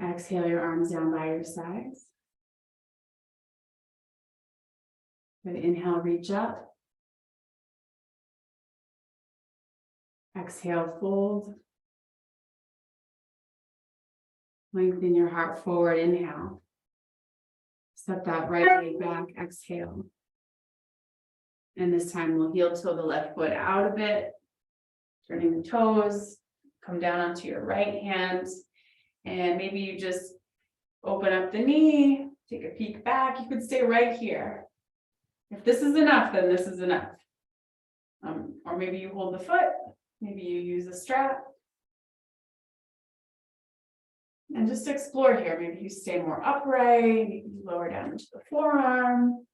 S1: Exhale your arms down by your sides. Good. Inhale, reach up. Exhale, fold. Lengthen your heart forward. Inhale. Step that right leg back. Exhale. And this time we'll heel toe the left foot out a bit. Turning the toes. Come down onto your right hand. And maybe you just open up the knee. Take a peek back. You could stay right here. If this is enough, then this is enough. Or maybe you hold the foot. Maybe you use a strap. And just explore here. Maybe you stay more upright. Maybe you lower down into the forearm.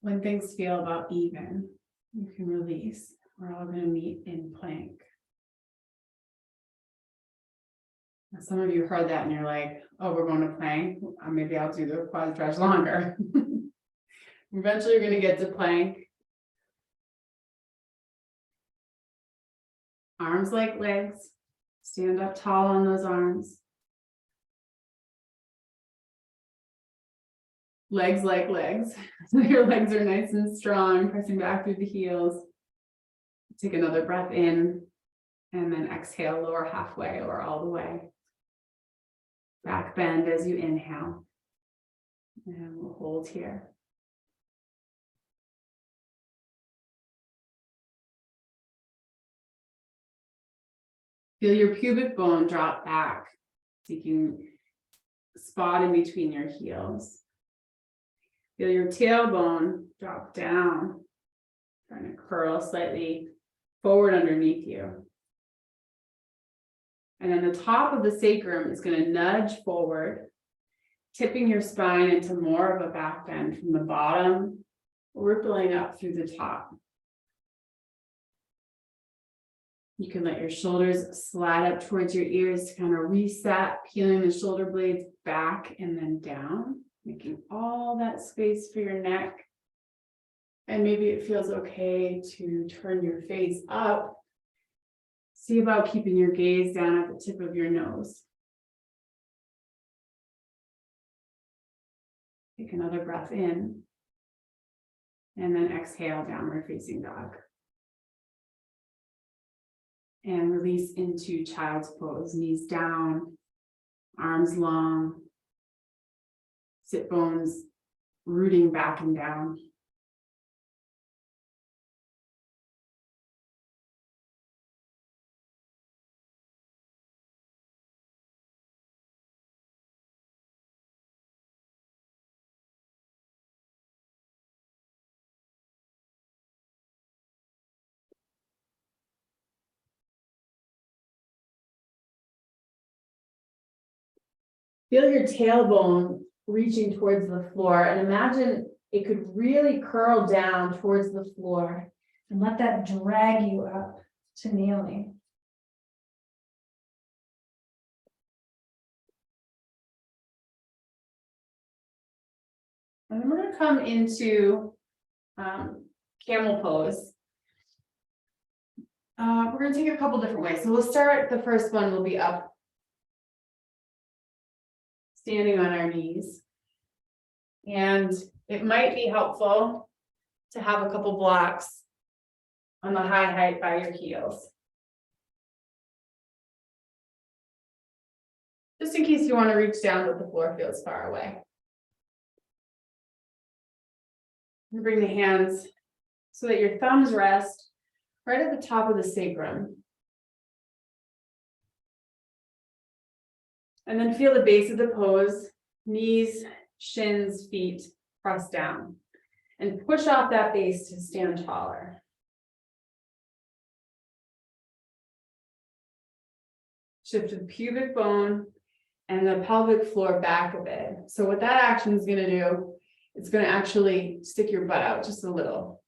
S1: When things feel about even, you can release. We're all going to meet in plank. Now, some of you heard that and you're like, oh, we're going to plank. Maybe I'll do the quad stretch longer. Eventually you're going to get to plank. Arms like legs. Stand up tall on those arms. Legs like legs. So your legs are nice and strong, pressing back through the heels. Take another breath in, and then exhale, lower halfway or all the way. Back bend as you inhale. And we'll hold here. Feel your pubic bone drop back, taking a spot in between your heels. Feel your tailbone drop down, trying to curl slightly forward underneath you. And then the top of the sacrum is going to nudge forward, tipping your spine into more of a back bend from the bottom, rippling up through the top. You can let your shoulders slide up towards your ears to kind of reset, peeling the shoulder blades back and then down, making all that space for your neck. And maybe it feels okay to turn your face up. See about keeping your gaze down at the tip of your nose. Take another breath in. And then exhale, downward facing dog. And release into child's pose. Knees down, arms long. Sit bones rooting back and down. Feel your tailbone reaching towards the floor and imagine it could really curl down towards the floor and let that drag you up to kneeling. And then we're going to come into camel pose. We're going to take a couple different ways. So we'll start, the first one will be up, standing on our knees. And it might be helpful to have a couple blocks on the high height by your heels. Just in case you want to reach down but the floor feels far away. And bring the hands so that your thumbs rest right at the top of the sacrum. And then feel the base of the pose, knees, shins, feet press down. And push off that base to stand taller. Shift the pubic bone and the pelvic floor back a bit. So what that action is going to do, it's going to actually stick your butt out just a little.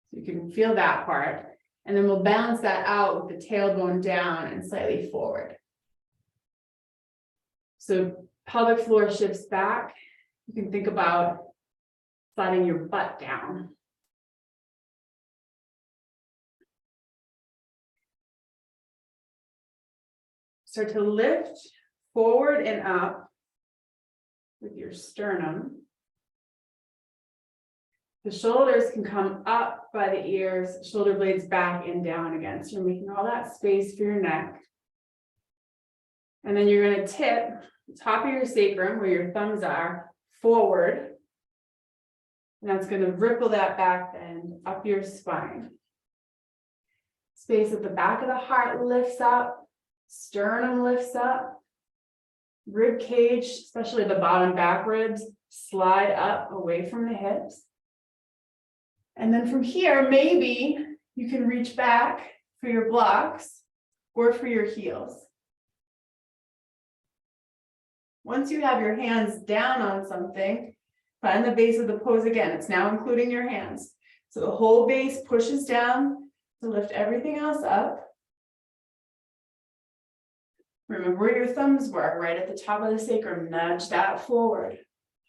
S1: So you can feel that part. And then we'll balance that out with the tailbone down and slightly forward. So pelvic floor shifts back. You can think about sliding your butt down. Start to lift forward and up with your sternum. The shoulders can come up by the ears, shoulder blades back and down again. So you're making all that space for your neck. And then you're going to tip the top of your sacrum, where your thumbs are, forward. And that's going to ripple that back bend up your spine. Space at the back of the heart lifts up, sternum lifts up, rib cage, especially the bottom back ribs, slide up away from the hips. And then from here, maybe you can reach back for your blocks or for your heels. Once you have your hands down on something, find the base of the pose again. It's now including your hands. So the whole base pushes down to lift everything else up. Remember where your thumbs were, right at the top of the sacrum. Nudge that forward.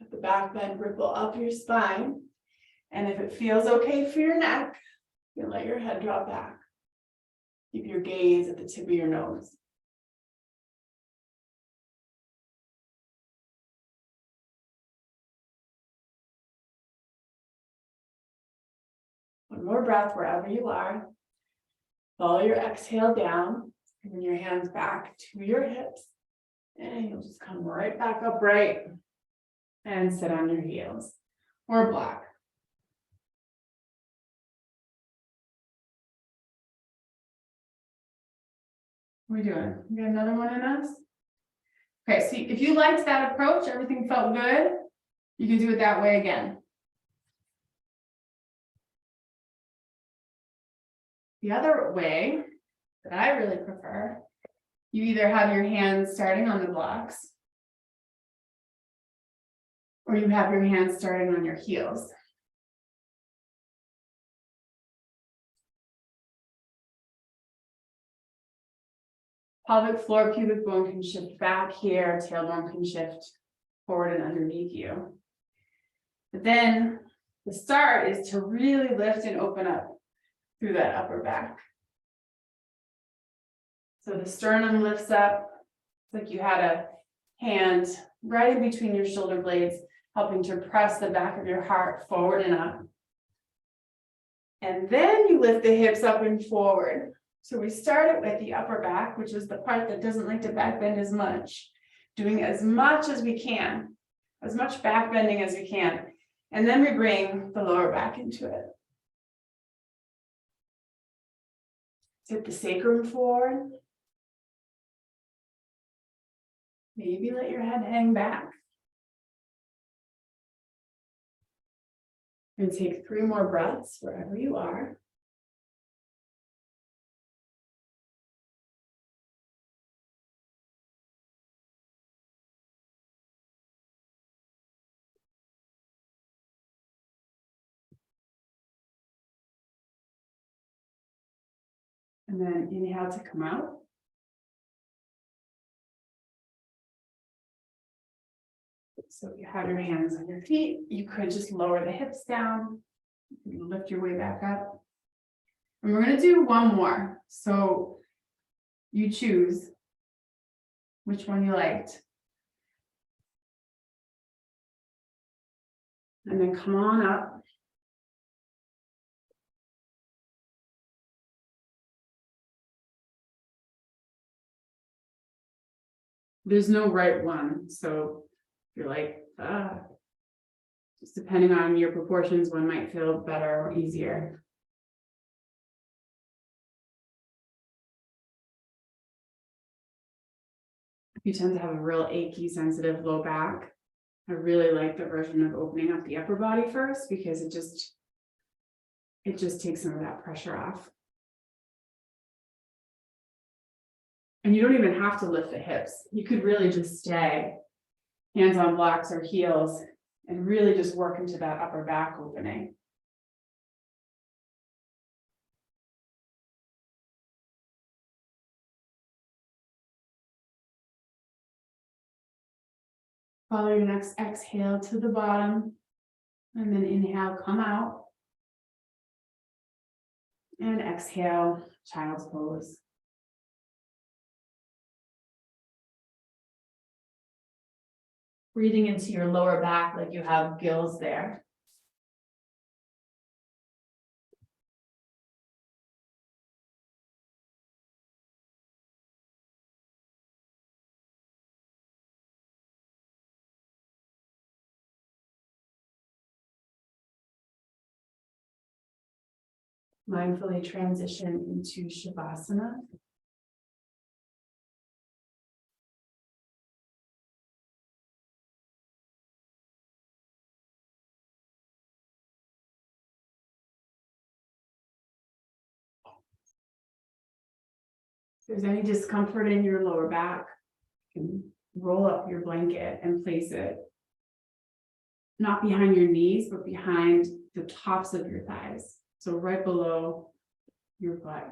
S1: Let the back bend ripple up your spine. And if it feels okay for your neck, you let your head drop back. Keep your gaze at the tip of your nose. One more breath wherever you are. Follow your exhale down, bring your hands back to your hips, and you'll just come right back upright and sit on your heels or block. What are we doing? We got another one in us? Okay, so if you liked that approach, everything felt good, you can do it that way again. The other way that I really prefer, you either have your hands starting on the blocks or you have your hands starting on your heels. Pelvic floor, pubic bone can shift back here, tailbone can shift forward and underneath you. But then the start is to really lift and open up through that upper back. So the sternum lifts up. It's like you had a hand right in between your shoulder blades, helping to press the back of your heart forward and up. And then you lift the hips up and forward. So we started with the upper back, which is the part that doesn't like to back bend as much, doing as much as we can, as much back bending as we can. And then we bring the lower back into it. Tip the sacrum forward. Maybe let your head hang back. And take 3 more breaths wherever you are. And then inhale to come out. So you have your hands on your feet. You could just lower the hips down. You can lift your way back up. And we're going to do one more. So you choose which one you liked. And then come on up. there's no right one. So you're like, just depending on your proportions, one might feel better or easier. If you tend to have a real achy, sensitive low back, I really like the version of opening up the upper body first, because it just takes some of that pressure off. And you don't even have to lift the hips. You could really just stay hands on blocks or heels and really just work into that upper back opening. Follow your next exhale to the bottom, and then inhale, come out. And exhale, child's pose. Breathing into your lower back like you have gills there. Mindfully transition into Shavasana. If there's any discomfort in your lower back, you can roll up your blanket and place it not behind your knees, but behind the tops of your thighs. So right below your butt.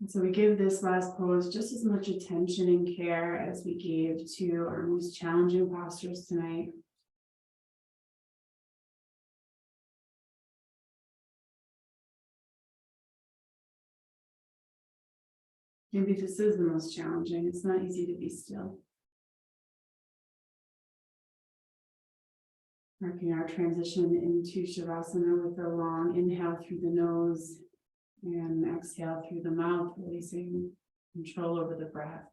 S1: And so we give this last pose just as much attention and care as we gave to our most challenging postures tonight. Maybe this is the most challenging. It's not easy to be still. Marking our transition into Shavasana with a long inhale through the nose and exhale through the mouth, releasing control over the breath.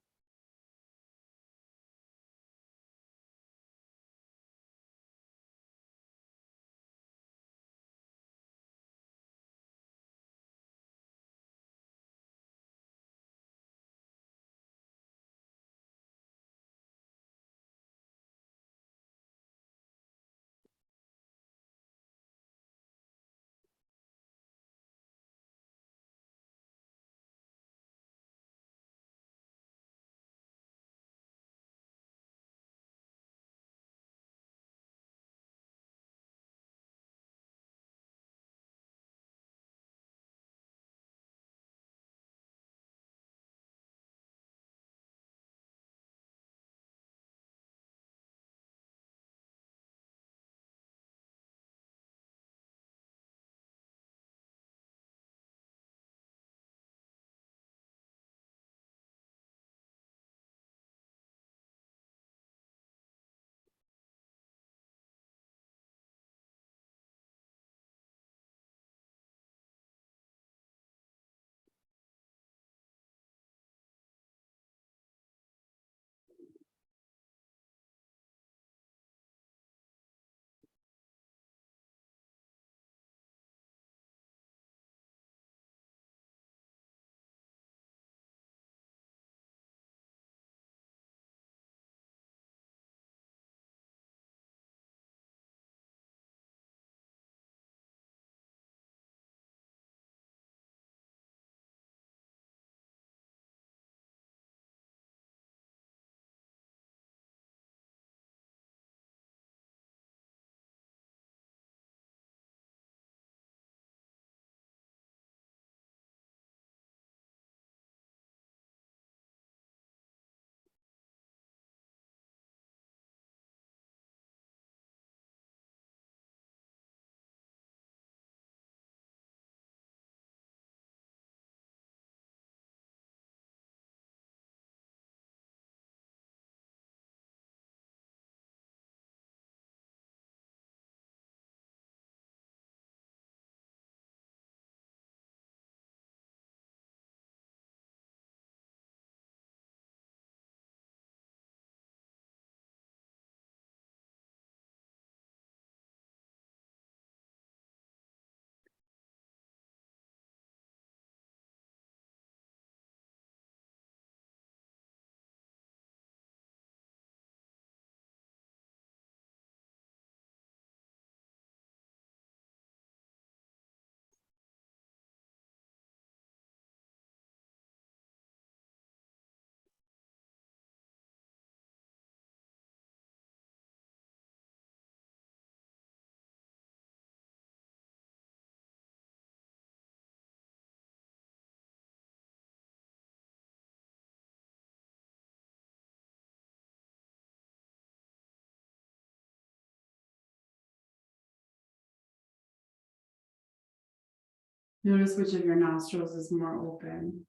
S1: Notice which of your nostrils is more open.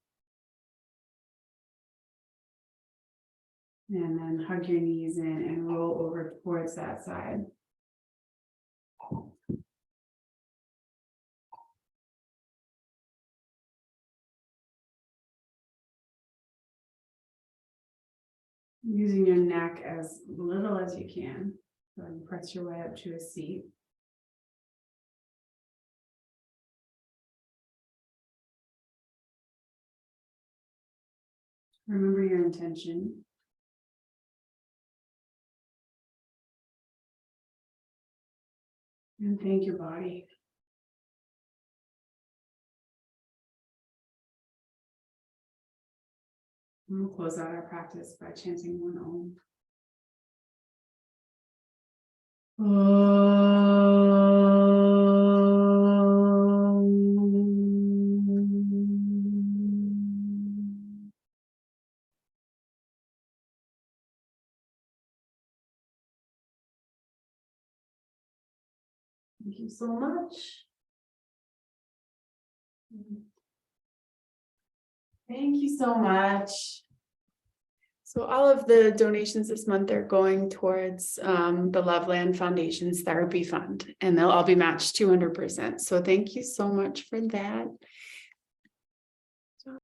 S1: And then hug your knees in and roll over towards that side. Using your neck as little as you can. So you press your way up to a seat. Remember your intention. And thank your body. And we'll close out our practice by chanting one Om. Thank you so much. Thank you so much. So all of the donations this month are going towards the Loveland Foundation's Therapy Fund, and they'll all be matched 200%. So thank you so much for that.